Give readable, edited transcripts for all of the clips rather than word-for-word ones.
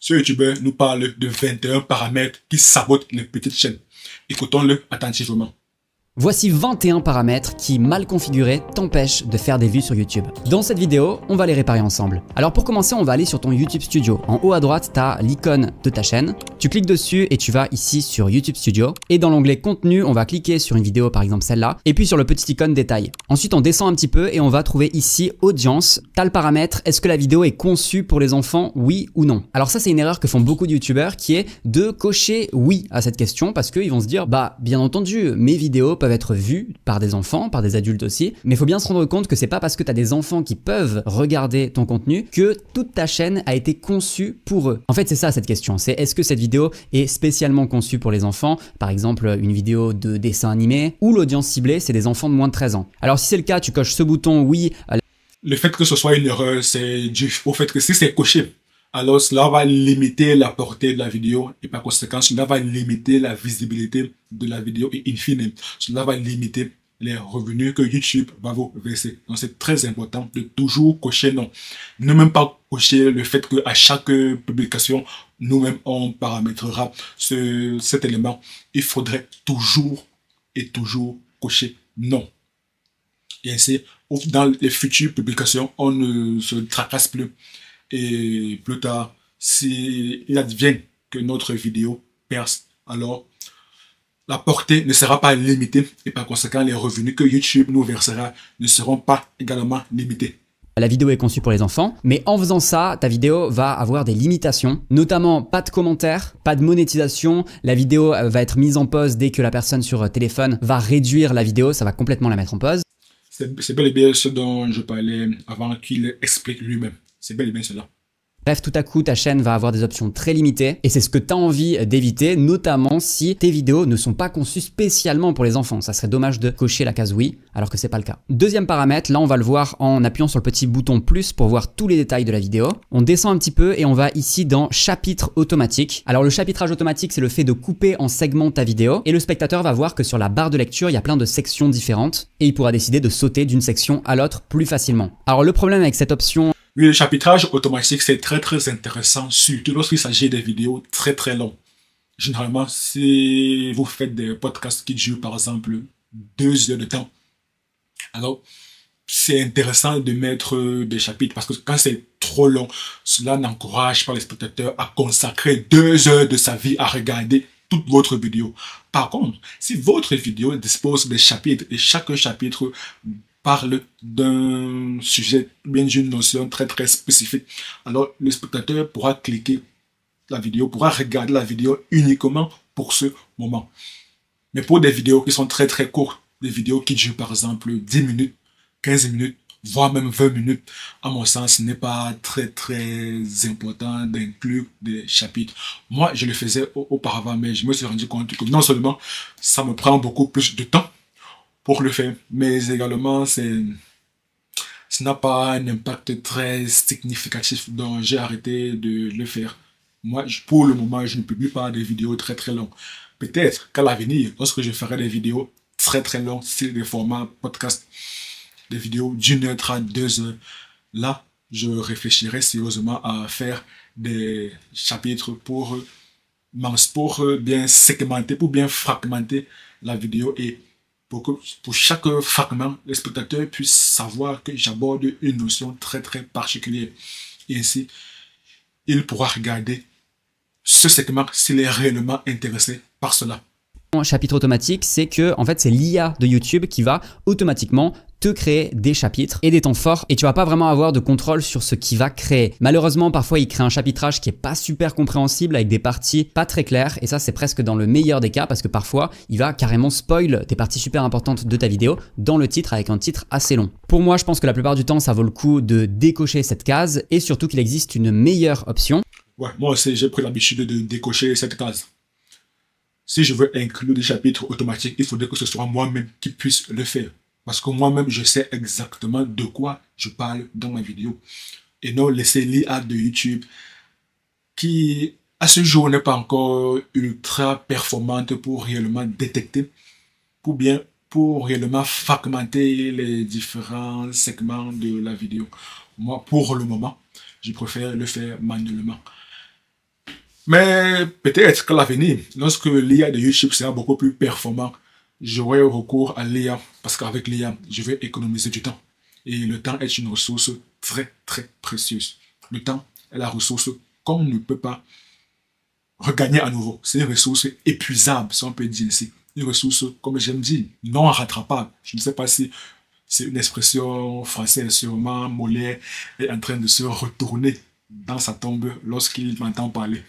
Ce youtubeur nous parle de 21 paramètres qui sabotent les petites chaînes. Écoutons-le attentivement. Voici 21 paramètres qui, mal configurés, t'empêchent de faire des vues sur YouTube. Dans cette vidéo, on va les réparer ensemble. Alors pour commencer, on va aller sur ton YouTube Studio. En haut à droite, tu as l'icône de ta chaîne. Tu cliques dessus et tu vas ici sur YouTube Studio. Et dans l'onglet Contenu, on va cliquer sur une vidéo, par exemple celle-là, et puis sur le petit icône Détail. Ensuite, on descend un petit peu et on va trouver ici Audience. Tu as le paramètre, est-ce que la vidéo est conçue pour les enfants, oui ou non? Alors ça, c'est une erreur que font beaucoup de YouTubeurs qui est de cocher oui à cette question parce qu'ils vont se dire, bah bien entendu, mes vidéos peuvent être vues par des enfants, par des adultes aussi, mais il faut bien se rendre compte que c'est pas parce que tu as des enfants qui peuvent regarder ton contenu que toute ta chaîne a été conçue pour eux. En fait, c'est ça cette question, c'est est-ce que cette vidéo est spécialement conçue pour les enfants, par exemple une vidéo de dessin animé, ou l'audience ciblée, c'est des enfants de moins de 13 ans. Alors si c'est le cas, tu coches ce bouton oui. Le fait que ce soit une erreur, c'est dû au fait que si c'est coché, alors cela va limiter la portée de la vidéo et par conséquent, cela va limiter la visibilité de la vidéo et in fine, cela va limiter les revenus que YouTube va vous verser. Donc c'est très important de toujours cocher non. Ne même pas cocher le fait qu'à chaque publication, nous-mêmes on paramétrera cet élément. Il faudrait toujours et toujours cocher non. Et ainsi, dans les futures publications, on ne se tracasse plus. Et plus tard, s'il advient que notre vidéo perce, alors la portée ne sera pas limitée et par conséquent, les revenus que YouTube nous versera ne seront pas également limités. La vidéo est conçue pour les enfants, mais en faisant ça, ta vidéo va avoir des limitations, notamment pas de commentaires, pas de monétisation, la vidéo va être mise en pause dès que la personne sur téléphone va réduire la vidéo, ça va complètement la mettre en pause. C'est bel et bien ce dont je parlais avant qu'il explique lui-même. C'est bel et bien cela. Bref, tout à coup, ta chaîne va avoir des options très limitées et c'est ce que tu as envie d'éviter, notamment si tes vidéos ne sont pas conçues spécialement pour les enfants. Ça serait dommage de cocher la case oui, alors que c'est pas le cas. Deuxième paramètre, là on va le voir en appuyant sur le petit bouton plus pour voir tous les détails de la vidéo. On descend un petit peu et on va ici dans chapitre automatique. Alors le chapitrage automatique, c'est le fait de couper en segments ta vidéo et le spectateur va voir que sur la barre de lecture, il y a plein de sections différentes et il pourra décider de sauter d'une section à l'autre plus facilement. Alors le problème avec cette option... Oui, le chapitrage automatique, c'est très intéressant, surtout lorsqu'il s'agit des vidéos très longues. Généralement, si vous faites des podcasts qui durent par exemple 2 heures de temps, alors c'est intéressant de mettre des chapitres parce que quand c'est trop long, cela n'encourage pas les spectateurs à consacrer 2 heures de sa vie à regarder toute votre vidéo. Par contre, si votre vidéo dispose des chapitres et chaque chapitre parle d'un sujet, bien d'une notion très spécifique, alors le spectateur pourra cliquer la vidéo, pourra regarder la vidéo uniquement pour ce moment. Mais pour des vidéos qui sont très courtes, des vidéos qui durent par exemple 10 minutes, 15 minutes, voire même 20 minutes, à mon sens, ce n'est pas très important d'inclure des chapitres. Moi, je le faisais auparavant, mais je me suis rendu compte que non seulement ça me prend beaucoup plus de temps pour le faire, mais également ça n'a pas un impact très significatif, donc j'ai arrêté de le faire. Moi, pour le moment, je ne publie pas des vidéos très longues. Peut-être qu'à l'avenir, lorsque je ferai des vidéos très longues, style des formats podcast, des vidéos d'1 heure 30, 2 heures, là, je réfléchirai sérieusement à faire des chapitres pour bien segmenter, pour bien fragmenter la vidéo et pour que pour chaque fragment, le spectateur puisse savoir que j'aborde une notion très particulière. Et ainsi, il pourra regarder ce segment s'il est réellement intéressé par cela. Chapitre automatique, c'est que en fait c'est l'IA de YouTube qui va automatiquement te créer des chapitres et des temps forts et tu vas pas vraiment avoir de contrôle sur ce qu'il va créer. Malheureusement, parfois il crée un chapitrage qui est pas super compréhensible avec des parties pas très claires et ça c'est presque dans le meilleur des cas parce que parfois il va carrément spoil des parties super importantes de ta vidéo dans le titre avec un titre assez long. Pour moi, je pense que la plupart du temps ça vaut le coup de décocher cette case et surtout qu'il existe une meilleure option. Ouais, moi aussi j'ai pris l'habitude de décocher cette case. Si je veux inclure des chapitres automatiques, il faudrait que ce soit moi-même qui puisse le faire. Parce que moi-même, je sais exactement de quoi je parle dans ma vidéo. Et non laisser l'IA de YouTube qui, à ce jour, n'est pas encore ultra performante pour réellement détecter, pour réellement fragmenter les différents segments de la vidéo. Moi, pour le moment, je préfère le faire manuellement. Mais peut-être qu'à l'avenir, lorsque l'IA de YouTube sera beaucoup plus performant, j'aurai recours à l'IA parce qu'avec l'IA, je vais économiser du temps. Et le temps est une ressource très, très précieuse. Le temps est la ressource qu'on ne peut pas regagner à nouveau. C'est une ressource épuisable, si on peut dire ainsi. Une ressource, comme j'aime dire, non rattrapable. Je ne sais pas si c'est une expression française, sûrement Molière est en train de se retourner dans sa tombe lorsqu'il m'entend parler.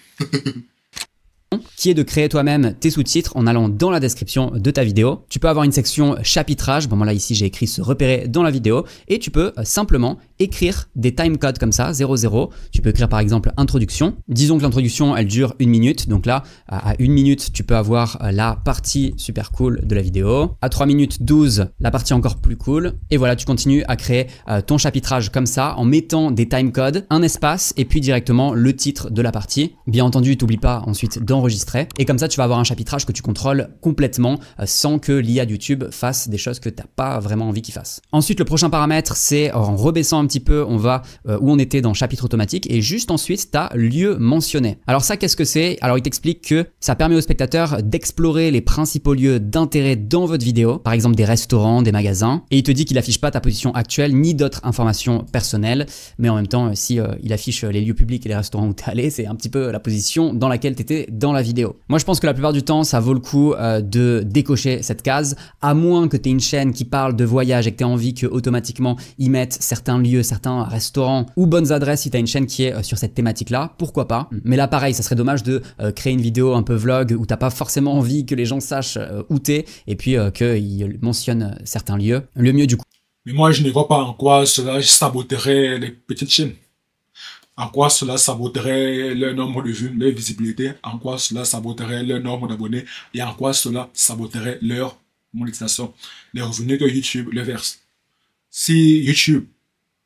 Qui est de créer toi-même tes sous-titres en allant dans la description de ta vidéo. Tu peux avoir une section chapitrage. Bon, moi là ici j'ai écrit se repérer dans la vidéo et tu peux simplement écrire des timecodes comme ça, 00. Tu peux écrire par exemple introduction. Disons que l'introduction elle dure 1 minute. Donc là, à 1 minute, tu peux avoir la partie super cool de la vidéo. À 3 minutes 12, la partie encore plus cool. Et voilà, tu continues à créer ton chapitrage comme ça en mettant des timecodes, un espace et puis directement le titre de la partie. Bien entendu, t'oublies pas ensuite d'enregistrer. Et comme ça, tu vas avoir un chapitrage que tu contrôles complètement sans que l'IA de YouTube fasse des choses que tu n'as pas vraiment envie qu'il fasse. Ensuite, le prochain paramètre, c'est en rebaissant un petit peu, on va où on était dans chapitre automatique et juste ensuite, tu as lieu mentionné. Alors ça, qu'est-ce que c'est? Alors, il t'explique que ça permet aux spectateurs d'explorer les principaux lieux d'intérêt dans votre vidéo, par exemple des restaurants, des magasins, et il te dit qu'il n'affiche pas ta position actuelle ni d'autres informations personnelles, mais en même temps, si il affiche les lieux publics et les restaurants où tu es allé, c'est un petit peu la position dans laquelle tu étais dans la vidéo. Moi, je pense que la plupart du temps, ça vaut le coup de décocher cette case, à moins que tu aies une chaîne qui parle de voyage et que tu aies envie que automatiquement ils mettent certains lieux, certains restaurants ou bonnes adresses si tu as une chaîne qui est sur cette thématique-là, pourquoi pas. Mais là, pareil, ça serait dommage de créer une vidéo un peu vlog où t'as pas forcément envie que les gens sachent où t'es et puis qu'ils mentionnent certains lieux. Le mieux du coup. Mais moi, je ne vois pas en quoi cela saboterait les petites chaînes. En quoi cela saboterait leur nombre de vues, leur visibilité, en quoi cela saboterait leur nombre d'abonnés et en quoi cela saboterait leur monétisation, les revenus que YouTube leur verse. Si YouTube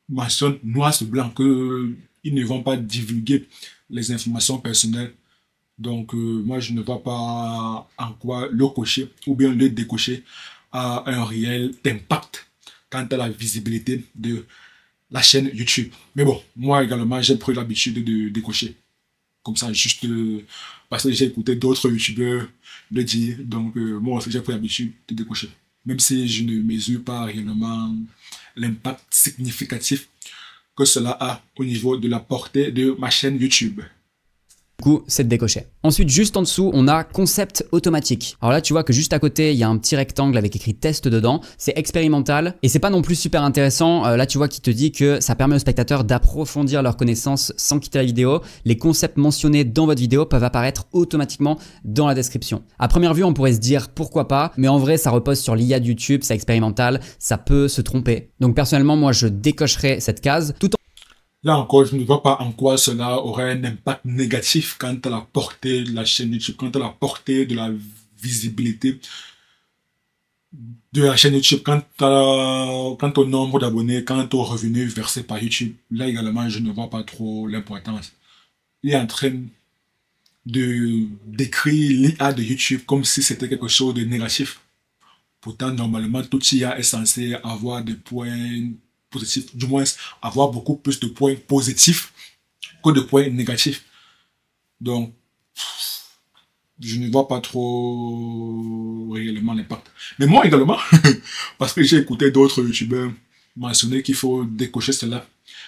mentionne noir sur blanc qu'ils ne vont pas divulguer les informations personnelles, donc moi je ne vois pas en quoi le cocher ou bien le décocher a un réel impact quant à la visibilité de la chaîne YouTube. Mais bon, moi également, j'ai pris l'habitude de décocher. Comme ça, juste parce que j'ai écouté d'autres YouTubeurs le dire. Donc, moi aussi, j'ai pris l'habitude de décocher. Même si je ne mesure pas réellement l'impact significatif que cela a au niveau de la portée de ma chaîne YouTube. Du coup, c'est de décocher. Ensuite, juste en dessous, on a concept automatique. Alors là, tu vois que juste à côté, il y a un petit rectangle avec écrit test dedans. C'est expérimental et c'est pas non plus super intéressant. Là, tu vois qu'il te dit que ça permet aux spectateurs d'approfondir leurs connaissances sans quitter la vidéo. Les concepts mentionnés dans votre vidéo peuvent apparaître automatiquement dans la description. À première vue, on pourrait se dire pourquoi pas, mais en vrai, ça repose sur l'IA de YouTube, c'est expérimental, ça peut se tromper. Donc personnellement, moi, je décocherai cette case tout en... Là encore, je ne vois pas en quoi cela aurait un impact négatif quant à la portée de la chaîne YouTube, quant à la portée de la visibilité de la chaîne YouTube, quant au nombre d'abonnés, quant aux revenus versés par YouTube. Là également, je ne vois pas trop l'importance. Il est en train de décrire l'IA de YouTube comme si c'était quelque chose de négatif. Pourtant, normalement, tout IA est censé avoir des points positifs, du moins avoir beaucoup plus de points positifs que de points négatifs. Donc, je ne vois pas trop réellement l'impact. Mais moi également, parce que j'ai écouté d'autres youtubeurs mentionner qu'il faut décocher cela,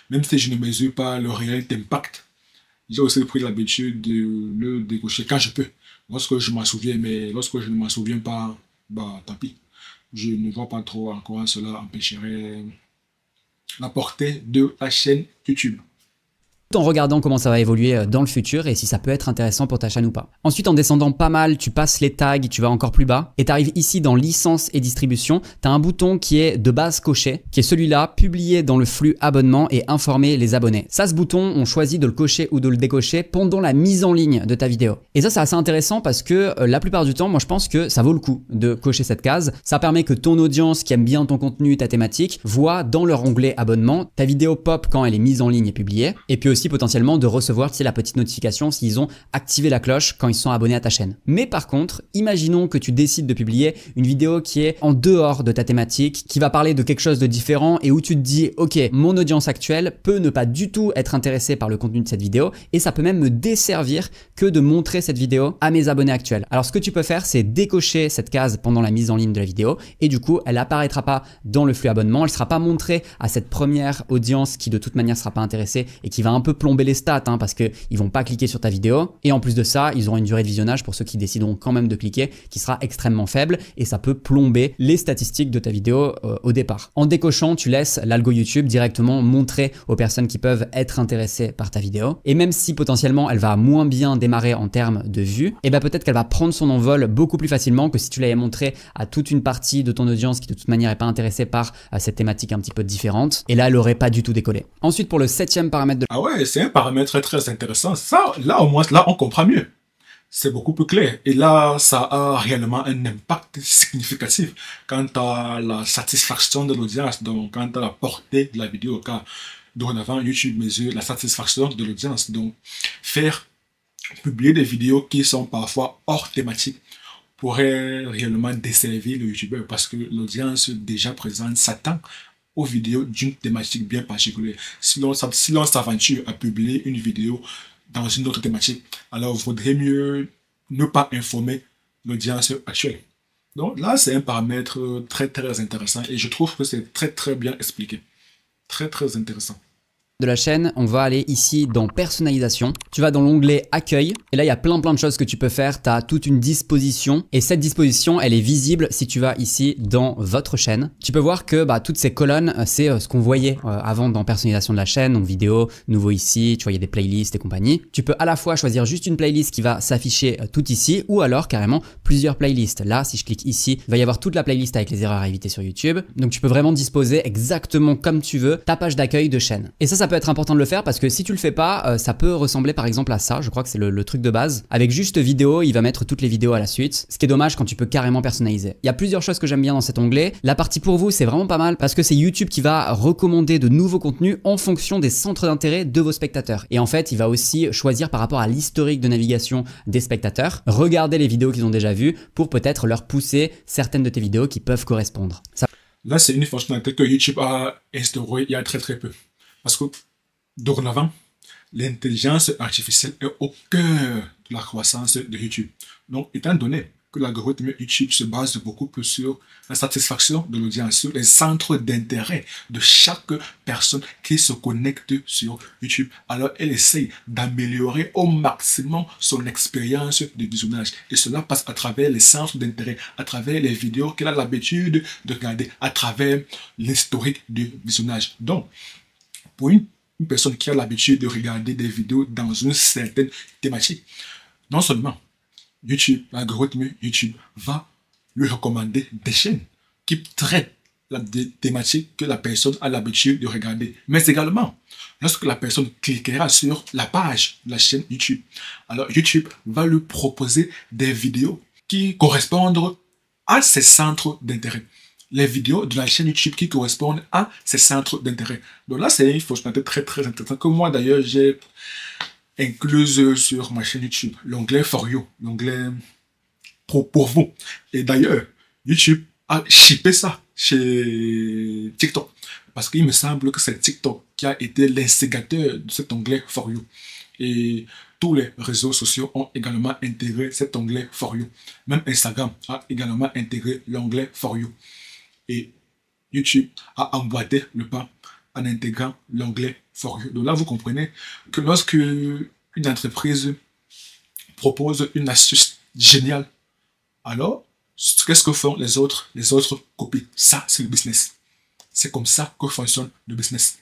même si je ne mesure pas le réel impact, j'ai aussi pris l'habitude de le décocher quand je peux, lorsque je m'en souviens, mais lorsque je ne m'en souviens pas, bah tant pis. Je ne vois pas trop en quoi cela empêcherait la portée de la chaîne YouTube. En regardant comment ça va évoluer dans le futur et si ça peut être intéressant pour ta chaîne ou pas. Ensuite, en descendant pas mal, tu passes les tags, tu vas encore plus bas et tu arrives ici dans licence et distribution. Tu as un bouton qui est de base coché, qui est celui-là, publié dans le flux abonnement et informer les abonnés. Ça, ce bouton, on choisit de le cocher ou de le décocher pendant la mise en ligne de ta vidéo. Et ça, c'est assez intéressant parce que la plupart du temps, moi, je pense que ça vaut le coup de cocher cette case. Ça permet que ton audience qui aime bien ton contenu, ta thématique, voit dans leur onglet abonnement ta vidéo pop quand elle est mise en ligne et publiée. Et puis aussi, aussi potentiellement de recevoir, tu sais, la petite notification s'ils ont activé la cloche quand ils sont abonnés à ta chaîne. Mais par contre, imaginons que tu décides de publier une vidéo qui est en dehors de ta thématique, qui va parler de quelque chose de différent et où tu te dis, ok, mon audience actuelle peut ne pas du tout être intéressée par le contenu de cette vidéo et ça peut même me desservir que de montrer cette vidéo à mes abonnés actuels. Alors ce que tu peux faire, c'est décocher cette case pendant la mise en ligne de la vidéo et du coup, elle apparaîtra pas dans le flux abonnement, elle sera pas montrée à cette première audience qui de toute manière sera pas intéressée et qui va un peu plomber les stats parce que ils vont pas cliquer sur ta vidéo et en plus de ça, ils auront une durée de visionnage pour ceux qui décideront quand même de cliquer qui sera extrêmement faible et ça peut plomber les statistiques de ta vidéo au départ. En décochant, tu laisses l'algo YouTube directement montrer aux personnes qui peuvent être intéressées par ta vidéo et même si potentiellement elle va moins bien démarrer en termes de vues, et ben peut-être qu'elle va prendre son envol beaucoup plus facilement que si tu l'avais montré à toute une partie de ton audience qui de toute manière n'est pas intéressée par cette thématique un petit peu différente et là elle aurait pas du tout décollé. Ensuite pour le 7e paramètre de... Ah ouais, c'est un paramètre très très intéressant. Ça, là au moins, là on comprend mieux. C'est beaucoup plus clair. Et là, ça a réellement un impact significatif quant à la satisfaction de l'audience, donc quant à la portée de la vidéo, car dorénavant, YouTube mesure la satisfaction de l'audience. Donc, faire publier des vidéos qui sont parfois hors thématique pourrait réellement desservir le YouTubeur parce que l'audience déjà présente s'attend aux vidéos d'une thématique bien particulière. Si l'on s'aventure à publier une vidéo dans une autre thématique, alors il vaudrait mieux ne pas informer l'audience actuelle. Donc là, c'est un paramètre très très intéressant et je trouve que c'est très très bien expliqué. Très très intéressant. De la chaîne, on va aller ici dans personnalisation. Tu vas dans l'onglet accueil et là il y a plein de choses que tu peux faire. Tu as toute une disposition et cette disposition elle est visible si tu vas ici dans votre chaîne. Tu peux voir que toutes ces colonnes c'est ce qu'on voyait avant dans personnalisation de la chaîne, donc vidéo, nouveau ici, tu vois il y a des playlists et compagnie. Tu peux à la fois choisir juste une playlist qui va s'afficher tout ici ou alors carrément plusieurs playlists. Là si je clique ici, il va y avoir toute la playlist avec les erreurs à éviter sur YouTube. Donc tu peux vraiment disposer exactement comme tu veux ta page d'accueil de chaîne. Et ça peut être important de le faire parce que si tu le fais pas, ça peut ressembler par exemple à ça, je crois que c'est le truc de base. Avec juste vidéo, il va mettre toutes les vidéos à la suite, ce qui est dommage quand tu peux carrément personnaliser. Il y a plusieurs choses que j'aime bien dans cet onglet. La partie pour vous, c'est vraiment pas mal parce que c'est YouTube qui va recommander de nouveaux contenus en fonction des centres d'intérêt de vos spectateurs. Et en fait, il va aussi choisir par rapport à l'historique de navigation des spectateurs, regarder les vidéos qu'ils ont déjà vues pour peut-être leur pousser certaines de tes vidéos qui peuvent correspondre. Là, c'est une fonctionnalité que YouTube a instaurée il y a très très peu. Parce que dorénavant, l'intelligence artificielle est au cœur de la croissance de YouTube. Donc, étant donné que l'algorithme YouTube se base beaucoup plus sur la satisfaction de l'audience, sur les centres d'intérêt de chaque personne qui se connecte sur YouTube, alors elle essaye d'améliorer au maximum son expérience de visionnage. Et cela passe à travers les centres d'intérêt, à travers les vidéos qu'elle a l'habitude de regarder, à travers l'historique du visionnage. Donc, pour une personne qui a l'habitude de regarder des vidéos dans une certaine thématique, non seulement YouTube, l'algorithme YouTube va lui recommander des chaînes qui traitent la thématique que la personne a l'habitude de regarder. Mais également, lorsque la personne cliquera sur la page de la chaîne YouTube, alors YouTube va lui proposer des vidéos qui correspondent à ses centres d'intérêt. Les vidéos de la chaîne YouTube qui correspondent à ces centres d'intérêt. Donc là, c'est une fonctionnalité très très intéressante que moi d'ailleurs j'ai incluse sur ma chaîne YouTube. L'onglet For You, l'onglet pour vous. Et d'ailleurs, YouTube a shippé ça chez TikTok. Parce qu'il me semble que c'est TikTok qui a été l'instigateur de cet onglet For You. Et tous les réseaux sociaux ont également intégré cet onglet For You. Même Instagram a également intégré l'onglet For You. Et YouTube a emboîté le pas en intégrant l'onglet For You. Donc là, vous comprenez que lorsque une entreprise propose une astuce géniale, alors, qu'est-ce que font les autres? Les autres copient. Ça, c'est le business. C'est comme ça que fonctionne le business.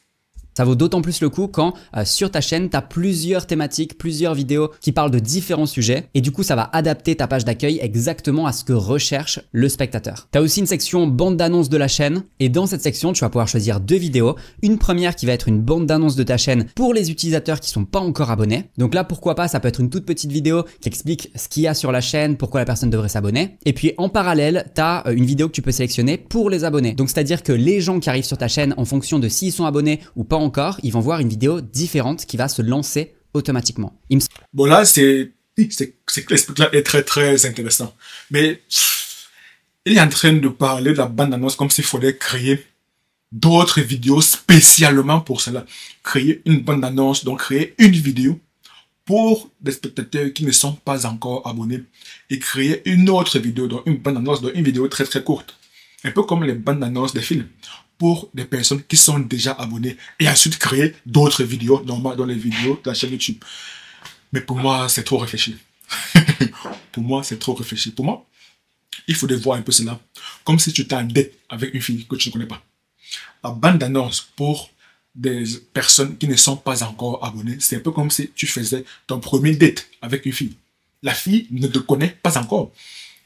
Ça vaut d'autant plus le coup quand sur ta chaîne, tu as plusieurs thématiques, plusieurs vidéos qui parlent de différents sujets et du coup, ça va adapter ta page d'accueil exactement à ce que recherche le spectateur. Tu as aussi une section bande d'annonces de la chaîne et dans cette section, tu vas pouvoir choisir deux vidéos. Une première qui va être une bande d'annonces de ta chaîne pour les utilisateurs qui sont pas encore abonnés. Donc là, pourquoi pas, ça peut être une toute petite vidéo qui explique ce qu'il y a sur la chaîne, pourquoi la personne devrait s'abonner. Et puis en parallèle, tu as une vidéo que tu peux sélectionner pour les abonnés. Donc c'est-à-dire que les gens qui arrivent sur ta chaîne en fonction de s'ils sont abonnés ou pas encore, ils vont voir une vidéo différente qui va se lancer automatiquement. Bon là, c'est là est très très intéressant. Mais il est en train de parler de la bande-annonce comme s'il fallait créer d'autres vidéos spécialement pour cela. Créer une bande-annonce, donc créer une vidéo pour des spectateurs qui ne sont pas encore abonnés et créer une autre vidéo, donc une bande-annonce, donc une vidéo très très courte. Un peu comme les bandes-annonces des films pour des personnes qui sont déjà abonnées et ensuite créer d'autres vidéos normales dans les vidéos de la chaîne YouTube. Mais pour moi, c'est trop réfléchi. Pour moi, c'est trop réfléchi. Pour moi, il faudrait voir un peu cela comme si tu étais en date avec une fille que tu ne connais pas. La bande-annonce pour des personnes qui ne sont pas encore abonnées, c'est un peu comme si tu faisais ton premier date avec une fille. La fille ne te connaît pas encore.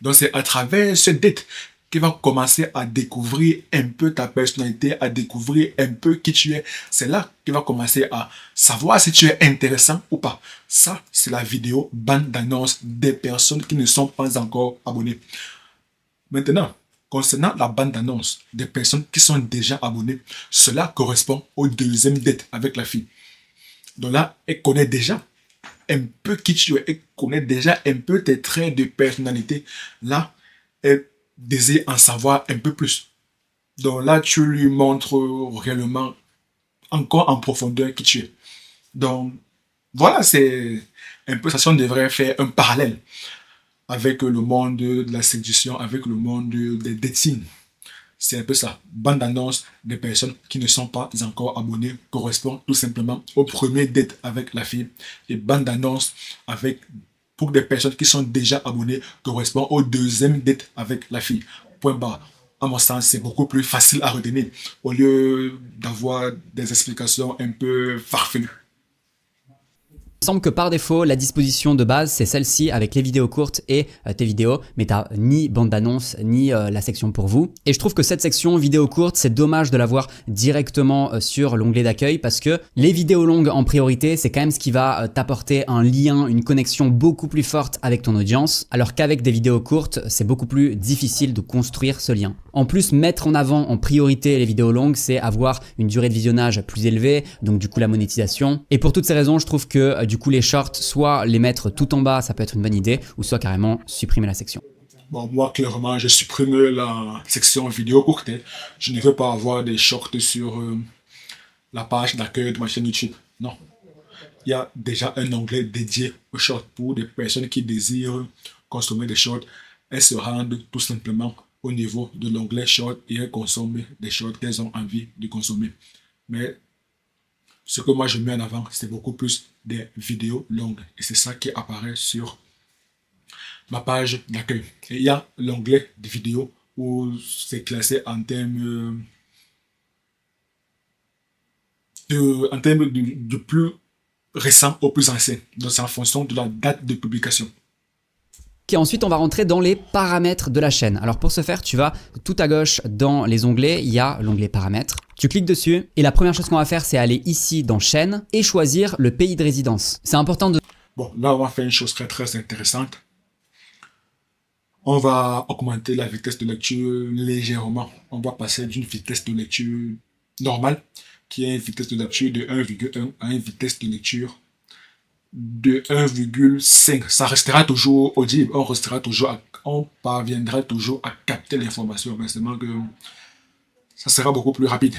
Donc c'est à travers ce date qu'il va commencer à découvrir un peu ta personnalité, à découvrir un peu qui tu es. C'est là qu'il va commencer à savoir si tu es intéressant ou pas. Ça, c'est la vidéo bande-annonce des personnes qui ne sont pas encore abonnées. Maintenant, concernant la bande-annonce des personnes qui sont déjà abonnées, cela correspond au deuxième date avec la fille. Donc là, elle connaît déjà un peu qui tu es, elle connaît déjà un peu tes traits de personnalité. Là, elle désire en savoir un peu plus. Donc là, tu lui montres réellement encore en profondeur qui tu es. Donc, voilà, c'est un peu ça, si on devrait faire un parallèle avec le monde de la séduction, avec le monde des dating. C'est un peu ça. Bande-annonce des personnes qui ne sont pas encore abonnées correspond tout simplement au premier date avec la fille. Et bande-annonce pour des personnes qui sont déjà abonnées correspond au deuxième date avec la fille. Point barre. À mon sens, c'est beaucoup plus facile à retenir au lieu d'avoir des explications un peu farfelues. Il semble que par défaut, la disposition de base, c'est celle-ci avec les vidéos courtes et tes vidéos, mais t'as ni bande d'annonce, ni la section pour vous. Et je trouve que cette section vidéos courtes, c'est dommage de l'avoir directement sur l'onglet d'accueil parce que les vidéos longues en priorité, c'est quand même ce qui va t'apporter un lien, une connexion beaucoup plus forte avec ton audience, alors qu'avec des vidéos courtes, c'est beaucoup plus difficile de construire ce lien. En plus, mettre en avant en priorité les vidéos longues, c'est avoir une durée de visionnage plus élevée, donc du coup la monétisation. Et pour toutes ces raisons, je trouve que du coup les shorts, soit les mettre tout en bas, ça peut être une bonne idée, ou soit carrément supprimer la section. Bon, moi, clairement, je supprime la section vidéo courte. Je ne veux pas avoir des shorts sur la page d'accueil de ma chaîne YouTube. Non. Il y a déjà un onglet dédié aux shorts pour des personnes qui désirent consommer des shorts. Elles se rendent tout simplement au niveau de l'onglet short et elles consomment des shorts qu'elles ont envie de consommer. Mais ce que moi je mets en avant, c'est beaucoup plus des vidéos longues. Et c'est ça qui apparaît sur ma page d'accueil. Et il y a l'onglet de vidéos où c'est classé en termes de plus récent au plus ancien. Donc c'est en fonction de la date de publication. Et ensuite, on va rentrer dans les paramètres de la chaîne. Alors pour ce faire, tu vas tout à gauche dans les onglets, il y a l'onglet paramètres. Tu cliques dessus et la première chose qu'on va faire, c'est aller ici dans chaîne et choisir le pays de résidence. C'est important de... Bon, là, on va faire une chose très très intéressante. On va augmenter la vitesse de lecture légèrement. On va passer d'une vitesse de lecture normale, qui est une vitesse de lecture de 1,1 à une vitesse de lecture de 1,5. Ça restera toujours audible, on parviendra toujours à capter l'information, mais seulement que ça sera beaucoup plus rapide.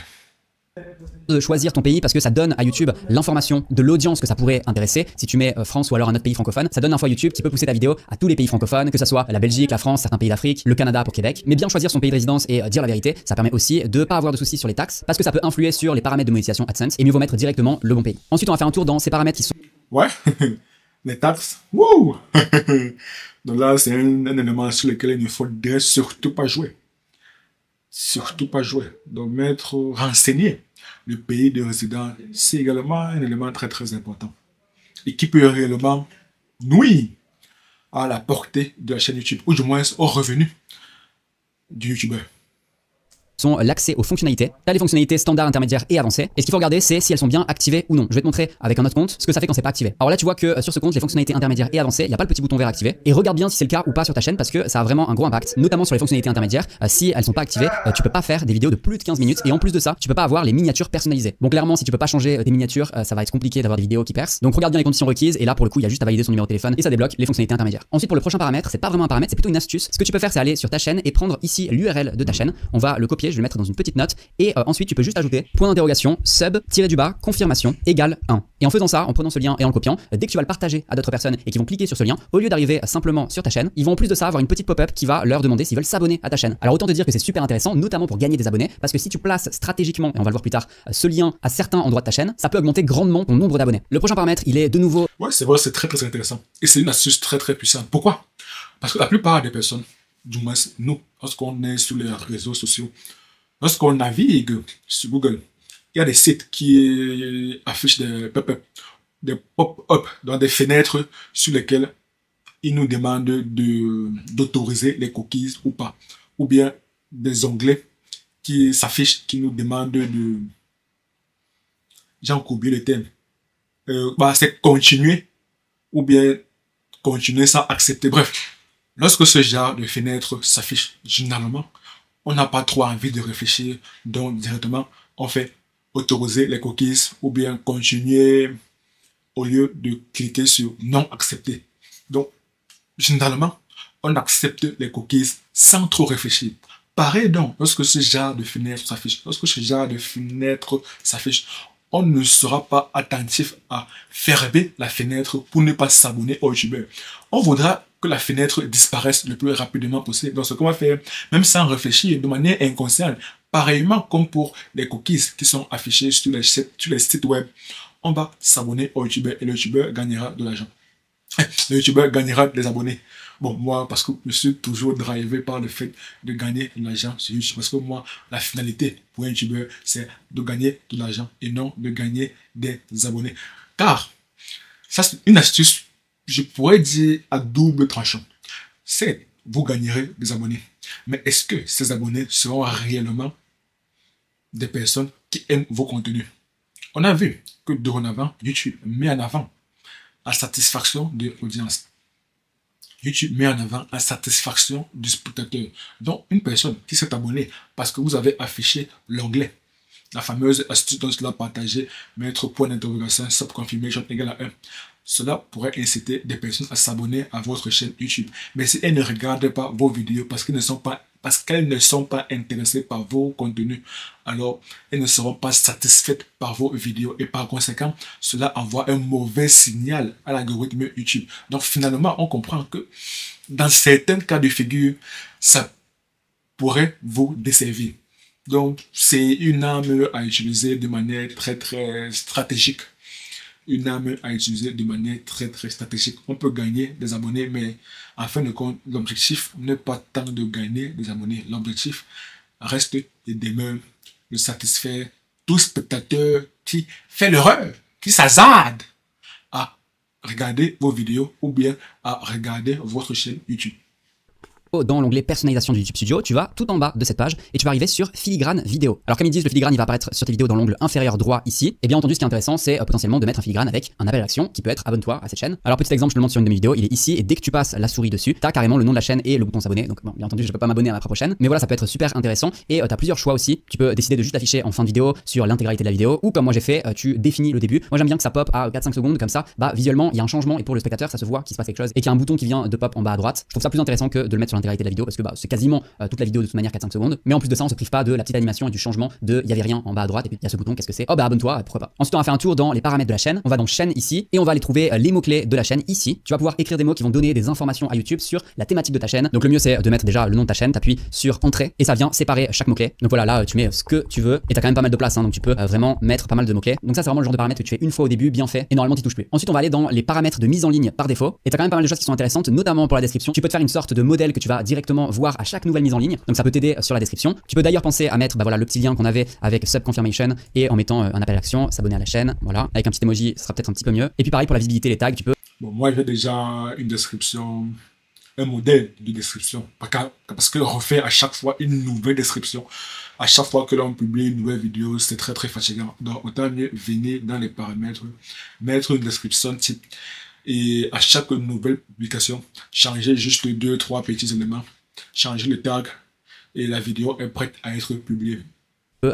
De choisir ton pays parce que ça donne à YouTube l'information de l'audience que ça pourrait intéresser. Si tu mets France ou alors un autre pays francophone, ça donne l'info à YouTube qui peut pousser ta vidéo à tous les pays francophones, que ce soit la Belgique, la France, certains pays d'Afrique, le Canada pour Québec. Mais bien choisir son pays de résidence et dire la vérité, ça permet aussi de ne pas avoir de soucis sur les taxes parce que ça peut influer sur les paramètres de monétisation AdSense et mieux vaut mettre directement le bon pays. Ensuite, on va faire un tour dans ces paramètres qui sont... Ouais, les taxes, wouh. Donc là, c'est un élément sur lequel il ne faudrait surtout pas jouer. Surtout pas jouer. Donc mettre renseigner le pays de résidence, c'est également un élément très très important. Et qui peut réellement nuire à la portée de la chaîne YouTube, ou du moins au revenu du YouTubeur. sont l'accès aux fonctionnalités. Tu as les fonctionnalités standard, intermédiaires et avancées. Et ce qu'il faut regarder, c'est si elles sont bien activées ou non. Je vais te montrer avec un autre compte ce que ça fait quand c'est pas activé. Alors là, tu vois que sur ce compte, les fonctionnalités intermédiaires et avancées, il n'y a pas le petit bouton vert activé. Et regarde bien si c'est le cas ou pas sur ta chaîne parce que ça a vraiment un gros impact, notamment sur les fonctionnalités intermédiaires. Si elles sont pas activées, tu peux pas faire des vidéos de plus de 15 minutes. Et en plus de ça, tu peux pas avoir les miniatures personnalisées. Donc clairement, si tu peux pas changer tes miniatures, ça va être compliqué d'avoir des vidéos qui percent. Donc regarde bien les conditions requises. Et là, pour le coup, il y a juste à valider son numéro de téléphone et ça débloque les fonctionnalités intermédiaires. Ensuite, pour le prochain paramètre, c'est pas vraiment un paramètre, c'est plutôt une astuce. Ce que tu peux faire, c'est aller sur ta chaîne et prendre ici l'URL de ta chaîne. On va le copier, je vais le mettre dans une petite note. Et ensuite, tu peux juste ajouter point d'interrogation, sub, tiré du bas, confirmation, égale 1. Et en faisant ça, en prenant ce lien et en le copiant, dès que tu vas le partager à d'autres personnes et qui vont cliquer sur ce lien, au lieu d'arriver simplement sur ta chaîne, ils vont en plus de ça avoir une petite pop-up qui va leur demander s'ils veulent s'abonner à ta chaîne. Alors autant te dire que c'est super intéressant, notamment pour gagner des abonnés, parce que si tu places stratégiquement, et on va le voir plus tard, ce lien à certains endroits de ta chaîne, ça peut augmenter grandement ton nombre d'abonnés. Le prochain paramètre, il est de nouveau... Ouais, c'est vrai, c'est très intéressant. Et c'est une astuce très puissante. Pourquoi? Parce que la plupart des personnes, du moins nous, lorsqu'on est sur les réseaux sociaux, lorsqu'on navigue sur Google, il y a des sites qui affichent des pop-up dans des fenêtres sur lesquelles ils nous demandent d'autoriser les cookies ou pas. Ou bien des onglets qui s'affichent, qui nous demandent de... J'ai encore oublié le terme. C'est continuer ou bien continuer sans accepter. Bref, lorsque ce genre de fenêtre s'affiche, généralement, on n'a pas trop envie de réfléchir. Donc, directement, on fait autoriser les cookies ou bien continuer au lieu de cliquer sur non accepter. Donc, généralement, on accepte les cookies sans trop réfléchir. Pareil donc, lorsque ce genre de fenêtre s'affiche, on ne sera pas attentif à fermer la fenêtre pour ne pas s'abonner au YouTubeur. On voudra que la fenêtre disparaisse le plus rapidement possible. Donc, ce qu'on va faire, même sans réfléchir, de manière inconsciente, pareillement comme pour les cookies qui sont affichés sur les sites web, on va s'abonner au YouTubeur et le YouTubeur gagnera de l'argent. Le YouTubeur gagnera des abonnés. Bon, moi, parce que je suis toujours drivé par le fait de gagner de l'argent sur YouTube. Parce que moi, la finalité pour un YouTubeur, c'est de gagner de l'argent et non de gagner des abonnés. Car, ça c'est une astuce, je pourrais dire à double tranchant. C'est, vous gagnerez des abonnés. Mais est-ce que ces abonnés seront réellement des personnes qui aiment vos contenus? On a vu que dorénavant, YouTube met en avant la satisfaction de l'audience. YouTube met en avant la satisfaction du spectateur. Donc, une personne qui s'est abonnée parce que vous avez affiché l'onglet, la fameuse astuce dont je l'ai partagé, mettre point d'interrogation, sub confirmation égale à 1. Cela pourrait inciter des personnes à s'abonner à votre chaîne YouTube. Mais si elles ne regardent pas vos vidéos parce qu'elles ne sont pas intéressées par vos contenus, alors elles ne seront pas satisfaites par vos vidéos et par conséquent, cela envoie un mauvais signal à l'algorithme YouTube. Donc finalement, on comprend que dans certains cas de figure, ça pourrait vous desservir. Donc c'est une arme à utiliser de manière très stratégique. Une arme à utiliser de manière très stratégique. On peut gagner des abonnés, mais en fin de compte, l'objectif n'est pas tant de gagner des abonnés. L'objectif reste et demeure de satisfaire tout spectateur qui fait l'erreur, qui s'hasarde à regarder vos vidéos ou bien à regarder votre chaîne YouTube. Dans l'onglet personnalisation du YouTube Studio, tu vas tout en bas de cette page et tu vas arriver sur filigrane vidéo. Alors comme ils disent, le filigrane il va apparaître sur tes vidéos dans l'ongle inférieur droit ici. Et bien entendu, ce qui est intéressant, c'est potentiellement de mettre un filigrane avec un appel à l'action qui peut être abonne-toi à cette chaîne. Alors petit exemple, je le montre sur une de mes vidéos, il est ici et dès que tu passes la souris dessus, tu as carrément le nom de la chaîne et le bouton s'abonner. Donc bon, bien entendu, je peux pas m'abonner à ma propre chaîne, mais voilà, ça peut être super intéressant et tu as plusieurs choix aussi. Tu peux décider de juste afficher en fin de vidéo sur l'intégralité de la vidéo ou comme moi j'ai fait, tu définis le début. Moi j'aime bien que ça pop à 4-5 secondes comme ça, bah visuellement, il y a un changement et pour le spectateur, ça se voit qu'il se passe quelque chose et qu'il y a un bouton qui vient de pop en bas à droite. Je trouve ça plus intéressant que de le mettre sur l'intégralité de la vidéo parce que bah, c'est quasiment toute la vidéo de toute manière 4-5 secondes. Mais en plus de ça, on se prive pas de la petite animation et du changement de il y avait rien en bas à droite et puis il y a ce bouton, qu'est-ce que c'est? Oh bah abonne-toi, pourquoi pas. Ensuite, on va faire un tour dans les paramètres de la chaîne. On va dans chaîne ici et on va aller trouver les mots-clés de la chaîne ici. Tu vas pouvoir écrire des mots qui vont donner des informations à YouTube sur la thématique de ta chaîne. Donc le mieux c'est de mettre déjà le nom de ta chaîne, t'appuies sur entrée et ça vient séparer chaque mot-clé. Donc voilà, là tu mets ce que tu veux et t'as quand même pas mal de place, hein, donc tu peux vraiment mettre pas mal de mots-clés. Donc ça c'est vraiment le genre de paramètres que tu fais une fois au début, bien fait et normalement tu touches plus. Ensuite on va aller dans les paramètres de mise en ligne par défaut et t'as quand même pas mal de choses qui sont intéressantes, notamment pour la description. Tu peux te faire une sorte de modèle que tu vas directement voir à chaque nouvelle mise en ligne. Donc ça peut t'aider sur la description. Tu peux d'ailleurs penser à mettre voilà, le petit lien qu'on avait avec sub confirmation et en mettant un appel à l'action, s'abonner à la chaîne, voilà, avec un petit emoji, ce sera peut-être un petit peu mieux. Et puis pareil pour la visibilité, les tags, tu peux. Bon, moi j'ai déjà une description un modèle de description. Parce que refaire à chaque fois une nouvelle description, à chaque fois que l'on publie une nouvelle vidéo, c'est très très fatigant. Donc autant mieux venir dans les paramètres, mettre une description type. Et à chaque nouvelle publication, changer juste 2-3 petits éléments, changer le tag et la vidéo est prête à être publiée.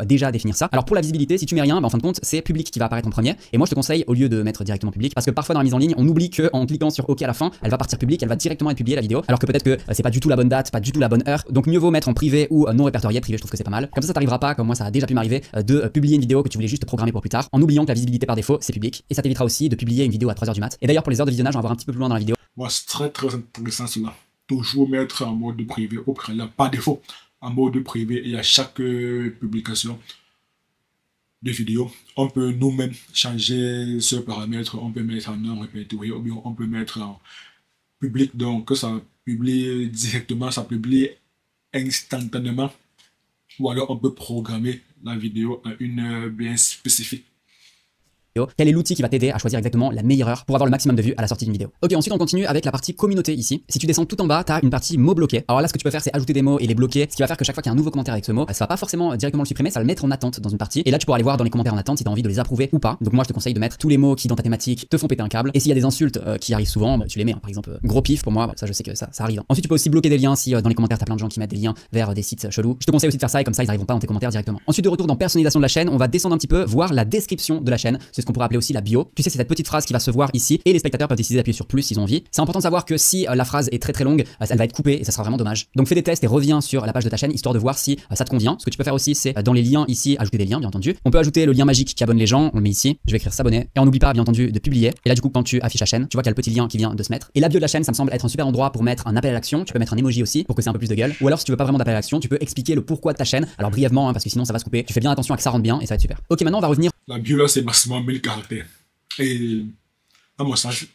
Déjà définir ça. Alors pour la visibilité, si tu mets rien, en fin de compte, c'est public qui va apparaître en premier. Et moi je te conseille, au lieu de mettre directement public, parce que parfois dans la mise en ligne, on oublie qu'en cliquant sur OK à la fin, elle va partir publique, elle va directement être publiée la vidéo, alors que peut-être que c'est pas du tout la bonne date, pas du tout la bonne heure. Donc mieux vaut mettre en privé ou non répertorié. Privé, je trouve que c'est pas mal. Comme ça t'arrivera pas, comme moi ça a déjà pu m'arriver, de publier une vidéo que tu voulais juste programmer pour plus tard, en oubliant que la visibilité par défaut c'est public. Et ça t'évitera aussi de publier une vidéo à 3 h du mat. Et d'ailleurs pour les heures de visionnage, on va voir un petit peu plus loin dans la vidéo. Moi c'est très très intéressant cela. Toujours mettre en mode privé au préalable, par défaut, en mode privé et à chaque publication de vidéos, on peut nous-mêmes changer ce paramètre, on peut mettre en non répertorié ou bien on peut mettre en public, donc que ça publie directement, ça publie instantanément, ou alors on peut programmer la vidéo à une heure bien spécifique. Quel est l'outil qui va t'aider à choisir exactement la meilleure heure pour avoir le maximum de vues à la sortie d'une vidéo. Ok, ensuite on continue avec la partie communauté ici. Si tu descends tout en bas, tu as une partie mots bloqués. Alors là, ce que tu peux faire, c'est ajouter des mots et les bloquer, ce qui va faire que chaque fois qu'il y a un nouveau commentaire avec ce mot, ça va pas forcément directement le supprimer, ça va le mettre en attente dans une partie. Et là, tu pourras aller voir dans les commentaires en attente si tu as envie de les approuver ou pas. Donc moi, je te conseille de mettre tous les mots qui dans ta thématique te font péter un câble. Et s'il y a des insultes qui arrivent souvent, tu les mets. Par exemple, gros pif pour moi, ça je sais que ça arrive. Ensuite, tu peux aussi bloquer des liens si dans les commentaires t'as plein de gens qui mettent des liens vers des sites chelous. Je te conseille aussi de faire ça et comme ça ils n'arriveront pas dans tes commentaires directement. Ensuite, de retour dans personnalisation de la chaîne, on va descendre un petit peu, voir la description de la chaîne. C'est ce qu'on pourrait appeler aussi la bio. Tu sais, c'est cette petite phrase qui va se voir ici et les spectateurs peuvent décider d'appuyer sur plus s'ils ont envie. C'est important de savoir que si la phrase est très longue, elle va être coupée et ça sera vraiment dommage. Donc fais des tests et reviens sur la page de ta chaîne histoire de voir si ça te convient. Ce que tu peux faire aussi, c'est dans les liens ici, ajouter des liens bien entendu. On peut ajouter le lien magique qui abonne les gens, on le met ici. Je vais écrire s'abonner et on n'oublie pas bien entendu de publier. Et là du coup quand tu affiches la chaîne, tu vois qu'il y a le petit lien qui vient de se mettre. Et la bio de la chaîne, ça me semble être un super endroit pour mettre un appel à l'action. Tu peux mettre un emoji aussi pour que c'est un peu plus de gueule. Ou alors si tu veux pas vraiment d'appel à l'action, tu peux expliquer le pourquoi de ta chaîne. Alors brièvement parce que sinon ça va se couper. Tu fais bien attention à que ça rentre bien et ça va être super. Ok, maintenant on va revenir. La bio là c'est maximum 1000 caractères. Et à mon sens,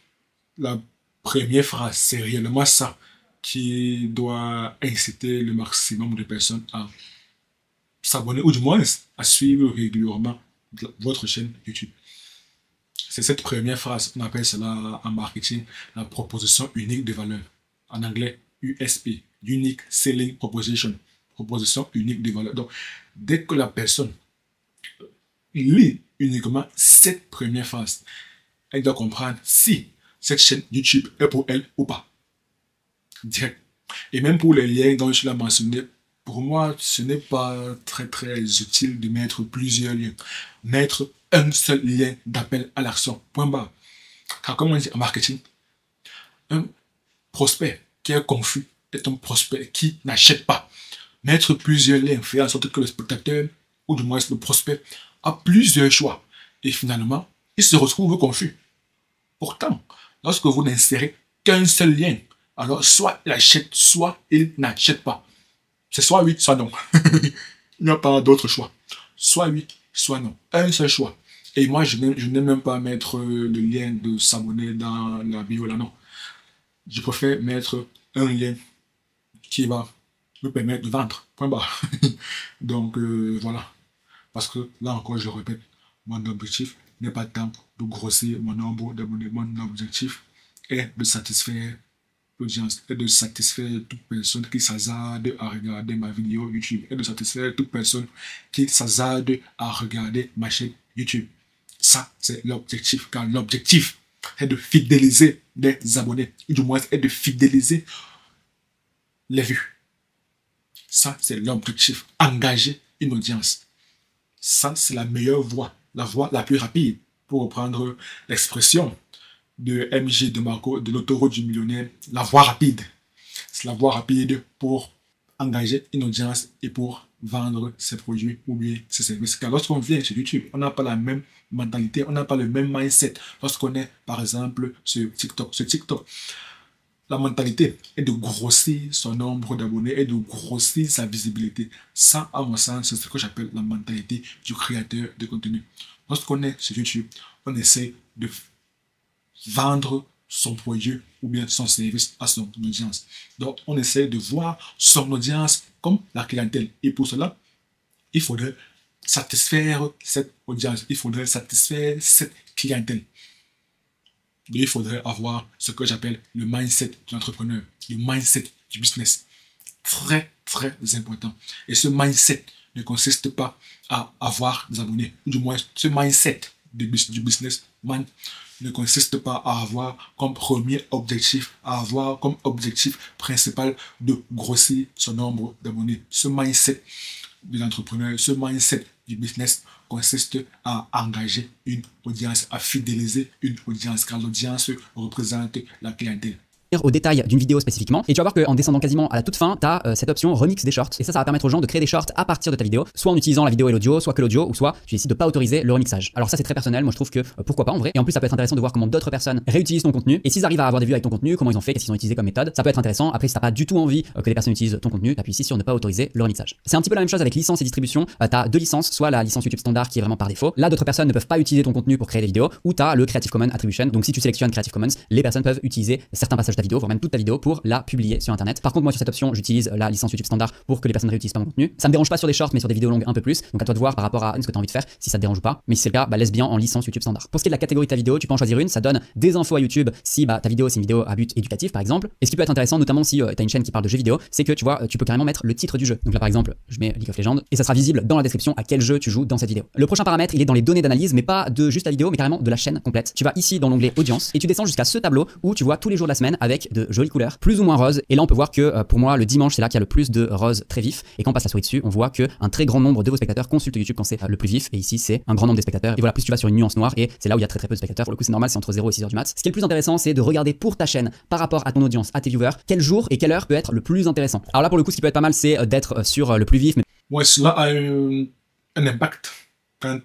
la première phrase, c'est réellement ça qui doit inciter le maximum de personnes à s'abonner ou du moins à suivre régulièrement votre chaîne YouTube. C'est cette première phrase, on appelle cela en marketing la proposition unique de valeur. En anglais, USP, Unique Selling Proposition, proposition unique de valeur. Donc, dès que la personne lit uniquement cette première phrase, elle doit comprendre si cette chaîne YouTube est pour elle ou pas. Direct. Et même pour les liens dont je l'ai mentionné, pour moi, ce n'est pas très utile de mettre plusieurs liens. Mettre un seul lien d'appel à l'action. Point barre. Car comme on dit en marketing, un prospect qui est confus est un prospect qui n'achète pas. Mettre plusieurs liens fait en sorte que le spectateur, ou du moins le prospect, a plusieurs choix. Et finalement, il se retrouve confus. Pourtant, lorsque vous n'insérez qu'un seul lien, alors soit il achète, soit il n'achète pas. C'est soit oui, soit non. Il n'y a pas d'autre choix. Soit oui, soit non. Un seul choix. Et moi, je n'aime même pas mettre le lien de s'abonner dans la bio là, non. Je préfère mettre un lien qui va me permettre de vendre. Point barre. Donc, voilà. Parce que là encore, je répète, mon objectif n'est pas tant de grossir mon nombre d'abonnés. Mon objectif est de satisfaire l'audience, est de satisfaire toute personne qui s'hasarde à regarder ma vidéo YouTube, et de satisfaire toute personne qui s'hasarde à regarder ma chaîne YouTube. Ça, c'est l'objectif, car l'objectif est de fidéliser des abonnés, ou du moins est de fidéliser les vues. Ça, c'est l'objectif. Engager une audience. Ça, c'est la meilleure voie, la voie la plus rapide, pour reprendre l'expression de MJ de Marco, de l'autoroute du millionnaire, la voie rapide. C'est la voie rapide pour engager une audience et pour vendre ses produits ou bien ses services. Car lorsqu'on vient sur YouTube, on n'a pas la même mentalité, on n'a pas le même mindset. Lorsqu'on est, par exemple, sur TikTok. Sur TikTok, la mentalité est de grossir son nombre d'abonnés et de grossir sa visibilité. Ça, à mon sens, c'est ce que j'appelle la mentalité du créateur de contenu. Lorsqu'on est sur YouTube, on essaie de vendre son produit ou bien son service à son audience. Donc, on essaie de voir son audience comme la clientèle. Et pour cela, il faudrait satisfaire cette audience. Il faudrait satisfaire cette clientèle. il faudrait avoir ce que j'appelle le mindset de l'entrepreneur, le mindset du business. Très, très important. Et ce mindset ne consiste pas à avoir des abonnés. Du moins, ce mindset du business ne consiste pas à avoir comme premier objectif, à avoir comme objectif principal de grossir son nombre d'abonnés. Ce mindset de l'entrepreneur, ce mindset du business consiste à engager une audience, à fidéliser une audience, car l'audience représente la clientèle. Au détail d'une vidéo spécifiquement, et tu vas voir qu'en descendant quasiment à la toute fin, tu as cette option remix des shorts, et ça va permettre aux gens de créer des shorts à partir de ta vidéo, soit en utilisant la vidéo et l'audio, soit que l'audio, ou soit tu décides de pas autoriser le remixage. Alors ça c'est très personnel, moi je trouve que pourquoi pas en vrai, et en plus ça peut être intéressant de voir comment d'autres personnes réutilisent ton contenu, et s'ils arrivent à avoir des vues avec ton contenu, comment ils ont fait, qu'est-ce qu'ils ont utilisé comme méthode, ça peut être intéressant. Après si t'as pas du tout envie que les personnes utilisent ton contenu, t'appuies ici sur ne pas autoriser le remixage. C'est un petit peu la même chose avec licence et distribution, tu as deux licences, soit la licence YouTube standard qui est vraiment par défaut, là d'autres personnes ne peuvent pas utiliser ton contenu pour créer des vidéos, ou tu as le Creative Commons Attribution, donc si tu sélectionnes Creative Commons, les personnes peuvent utiliser certains passages de ta vidéo, voire même toute ta vidéo pour la publier sur internet. Par contre moi sur cette option j'utilise la licence YouTube standard pour que les personnes ne réutilisent pas mon contenu. Ça me dérange pas sur des shorts mais sur des vidéos longues un peu plus, donc à toi de voir par rapport à ce que tu as envie de faire si ça te dérange ou pas, mais si c'est le cas laisse bien en licence YouTube standard. Pour ce qui est de la catégorie de ta vidéo, tu peux en choisir une, ça donne des infos à YouTube si ta vidéo c'est une vidéo à but éducatif par exemple, et ce qui peut être intéressant notamment si tu as une chaîne qui parle de jeux vidéo, c'est que tu vois tu peux carrément mettre le titre du jeu. Donc là par exemple je mets League of Legends et ça sera visible dans la description à quel jeu tu joues dans cette vidéo. Le prochain paramètre il est dans les données d'analyse mais pas de juste la vidéo mais carrément de la chaîne complète. Tu vas ici dans l'onglet audience et tu descends jusqu'à ce tableau où tu vois tous les jours de la semaine avec de jolies couleurs plus ou moins roses, et là on peut voir que pour moi le dimanche c'est là qu'il y a le plus de rose très vif, et quand on passe la souris dessus on voit que un très grand nombre de vos spectateurs consultent YouTube quand c'est le plus vif, et ici c'est un grand nombre des spectateurs, et voilà plus tu vas sur une nuance noire et c'est là où il y a très peu de spectateurs. Pour le coup c'est normal, c'est entre 0 et 6 heures du mat. Ce qui est le plus intéressant c'est de regarder pour ta chaîne par rapport à ton audience, à tes viewers, quel jour et quelle heure peut être le plus intéressant. Alors là pour le coup ce qui peut être pas mal c'est d'être sur le plus vif. Ouais, cela a un impact quant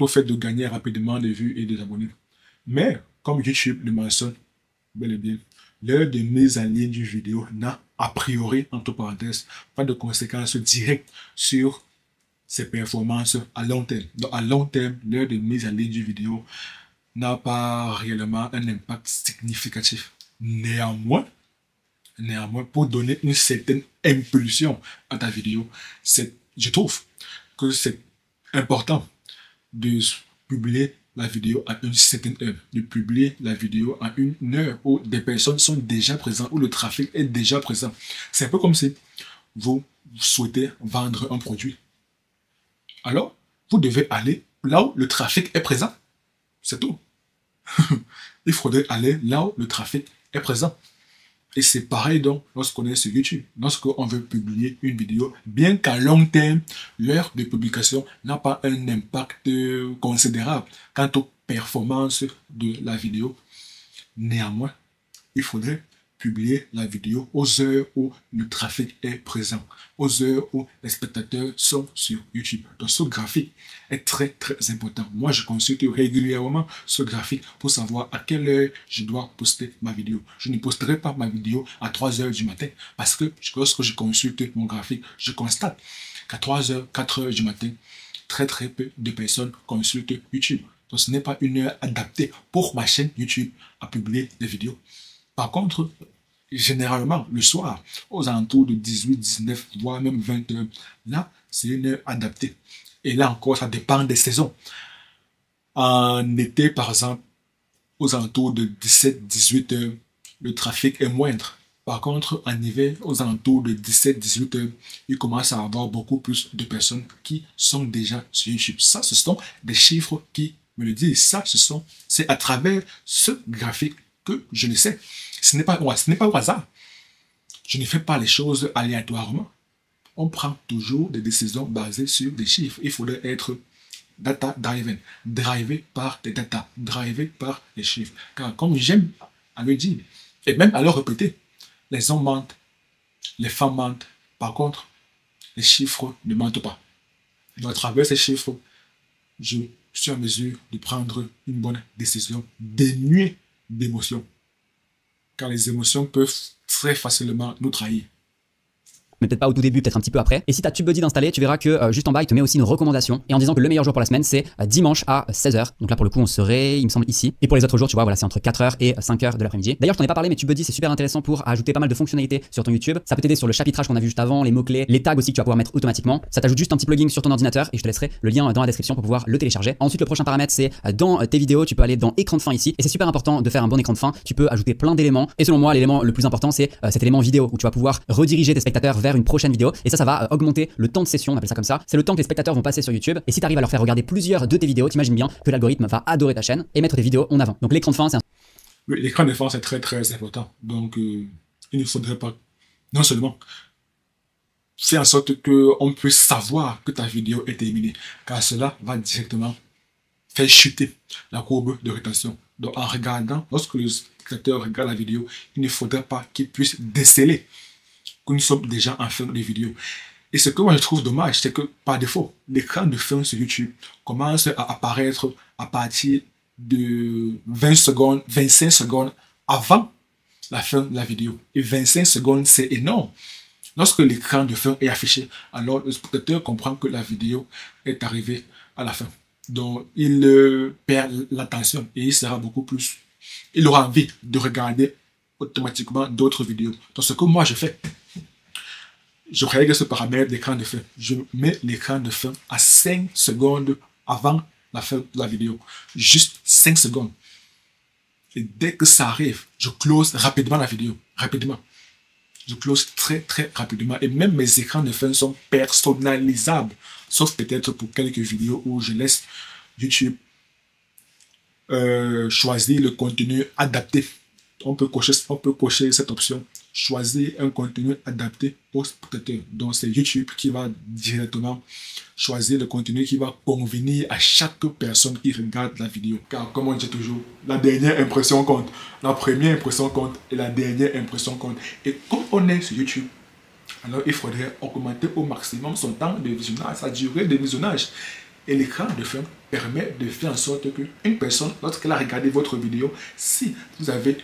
au fait de gagner rapidement des vues et des abonnés. Mais comme YouTube le mentionne bel et bien, l'heure de mise en ligne d'une vidéo n'a a priori, entre parenthèses, pas de conséquences directes sur ses performances à long terme. Donc à long terme, l'heure de mise en ligne d'une vidéo n'a pas réellement un impact significatif. Néanmoins, pour donner une certaine impulsion à ta vidéo, je trouve que c'est important de publier la vidéo à une certaine heure, de publier la vidéo à une heure où des personnes sont déjà présentes, où le trafic est déjà présent. C'est un peu comme si vous souhaitez vendre un produit. Alors, vous devez aller là où le trafic est présent. C'est tout. Il faudrait aller là où le trafic est présent. Et c'est pareil donc lorsqu'on est sur YouTube. Lorsqu'on veut publier une vidéo, bien qu'à long terme, l'heure de publication n'a pas un impact considérable quant aux performances de la vidéo. Néanmoins, il faudrait publier la vidéo aux heures où le trafic est présent, aux heures où les spectateurs sont sur YouTube. Donc ce graphique est très important. Moi, je consulte régulièrement ce graphique pour savoir à quelle heure je dois poster ma vidéo. Je ne posterai pas ma vidéo à 3 heures du matin parce que lorsque je consulte mon graphique, je constate qu'à 3 heures, 4 heures du matin, très peu de personnes consultent YouTube. Donc ce n'est pas une heure adaptée pour ma chaîne YouTube à publier des vidéos. Par contre, généralement, le soir, aux alentours de 18, 19, voire même 20 heures, là, c'est une heure adaptée. Et là encore, ça dépend des saisons. En été, par exemple, aux alentours de 17, 18 heures, le trafic est moindre. Par contre, en hiver, aux alentours de 17, 18 heures, il commence à avoir beaucoup plus de personnes qui sont déjà sur YouTube. Ça, ce sont des chiffres qui me le disent. Ça, c'est à travers ce graphique que je le sais. Ce n'est pas au hasard. Je ne fais pas les choses aléatoirement. On prend toujours des décisions basées sur des chiffres. Il faudrait être data driven, drivé par des data, drivé par les chiffres. Car comme j'aime à le dire, et même à le répéter, les hommes mentent, les femmes mentent. Par contre, les chiffres ne mentent pas. Donc, à travers ces chiffres, je suis en mesure de prendre une bonne décision dénuée d'émotions. Car les émotions peuvent très facilement nous trahir. mais peut-être pas au tout début, peut-être un petit peu après. Et si tu as TubeBuddy d'installer, tu verras que juste en bas, il te met aussi une recommandation et en disant que le meilleur jour pour la semaine, c'est dimanche à 16h. Donc là, pour le coup, on serait, il me semble, ici. Et pour les autres jours, tu vois, voilà, c'est entre 4h et 5h de l'après-midi. D'ailleurs, je t'en ai pas parlé, mais TubeBuddy, c'est super intéressant pour ajouter pas mal de fonctionnalités sur ton YouTube. Ça peut t'aider sur le chapitrage qu'on a vu juste avant, les mots-clés, les tags aussi que tu vas pouvoir mettre automatiquement. Ça t'ajoute juste un petit plugin sur ton ordinateur et je te laisserai le lien dans la description pour pouvoir le télécharger. Ensuite, le prochain paramètre, c'est dans tes vidéos, tu peux aller dans écran de fin ici. Et c'est super important de faire un bon écran de fin. Tu peux ajouter plein d'éléments. Et selon moi, l'élément le plus important, c'est cet élément vidéo où tu vas pouvoir rediriger tes spectateurs vers une prochaine vidéo. Et ça va augmenter le temps de session, on appelle ça comme ça. C'est le temps que les spectateurs vont passer sur YouTube. Et si tu arrives à leur faire regarder plusieurs de tes vidéos, t'imagines bien que l'algorithme va adorer ta chaîne et mettre tes vidéos en avant. Donc l'écran de fin, c'est Oui, l'écran de fin, c'est très très important. Donc, il ne faudrait pas, non seulement faire en sorte qu'on puisse savoir que ta vidéo est terminée, car cela va directement faire chuter la courbe de rétention. Donc, en regardant, lorsque le spectateur regarde la vidéo, il ne faudrait pas qu'il puisse déceler que nous sommes déjà en fin de vidéo. Et ce que moi je trouve dommage, c'est que par défaut, l'écran de fin sur YouTube commence à apparaître à partir de 20 secondes, 25 secondes avant la fin de la vidéo. Et 25 secondes, c'est énorme. Lorsque l'écran de fin est affiché, alors le spectateur comprend que la vidéo est arrivée à la fin. Donc, il perd l'attention et il sera beaucoup plus... Il aura envie de regarder automatiquement d'autres vidéos. Donc, ce que moi je fais, je règle ce paramètre d'écran de fin. Je mets l'écran de fin à 5 secondes avant la fin de la vidéo. Juste 5 secondes. Et dès que ça arrive, je close rapidement la vidéo. Rapidement. Je close très très rapidement. Et même mes écrans de fin sont personnalisables. Sauf peut-être pour quelques vidéos où je laisse YouTube choisir le contenu adapté. On peut cocher cette option. Choisir un contenu adapté au spectateur. Donc c'est YouTube qui va directement choisir le contenu qui va convenir à chaque personne qui regarde la vidéo. Car comme on dit toujours, la dernière impression compte. La première impression compte et la dernière impression compte. Et comme on est sur YouTube, alors il faudrait augmenter au maximum son temps de visionnage, sa durée de visionnage. Et l'écran de fin permet de faire en sorte qu'une personne, lorsqu'elle a regardé votre vidéo, si vous avez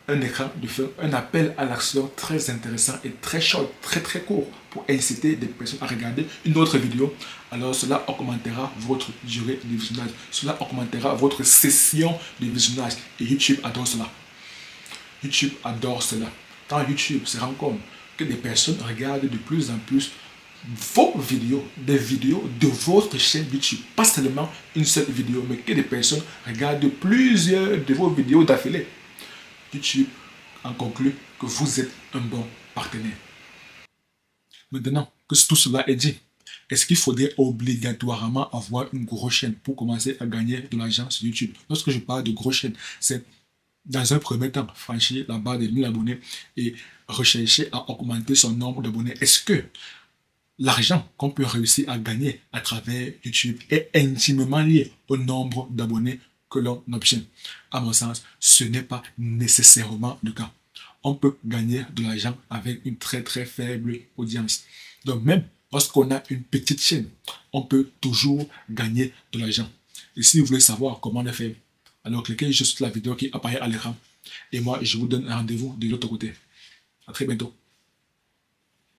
un écran de fin, un appel à l'action très intéressant et très short, très très court pour inciter des personnes à regarder une autre vidéo, alors cela augmentera votre durée de visionnage, cela augmentera votre session de visionnage et YouTube adore cela. YouTube adore cela. Quand YouTube se rend compte que des personnes regardent de plus en plus vos vidéos, des vidéos de votre chaîne YouTube, pas seulement une seule vidéo, mais que des personnes regardent plusieurs de vos vidéos d'affilée, YouTube en conclut que vous êtes un bon partenaire. Maintenant que tout cela est dit, est-ce qu'il faudrait obligatoirement avoir une grosse chaîne pour commencer à gagner de l'argent sur YouTube? Lorsque je parle de grosse chaîne, c'est dans un premier temps franchir la barre des 1000 abonnés et rechercher à augmenter son nombre d'abonnés. Est-ce que l'argent qu'on peut réussir à gagner à travers YouTube est intimement lié au nombre d'abonnés que l'on obtient? À mon sens, ce n'est pas nécessairement le cas. On peut gagner de l'argent avec une très très faible audience. Donc même lorsqu'on a une petite chaîne, on peut toujours gagner de l'argent. Et si vous voulez savoir comment le faire, alors cliquez juste sur la vidéo qui apparaît à l'écran. Et moi, je vous donne un rendez-vous de l'autre côté. À très bientôt.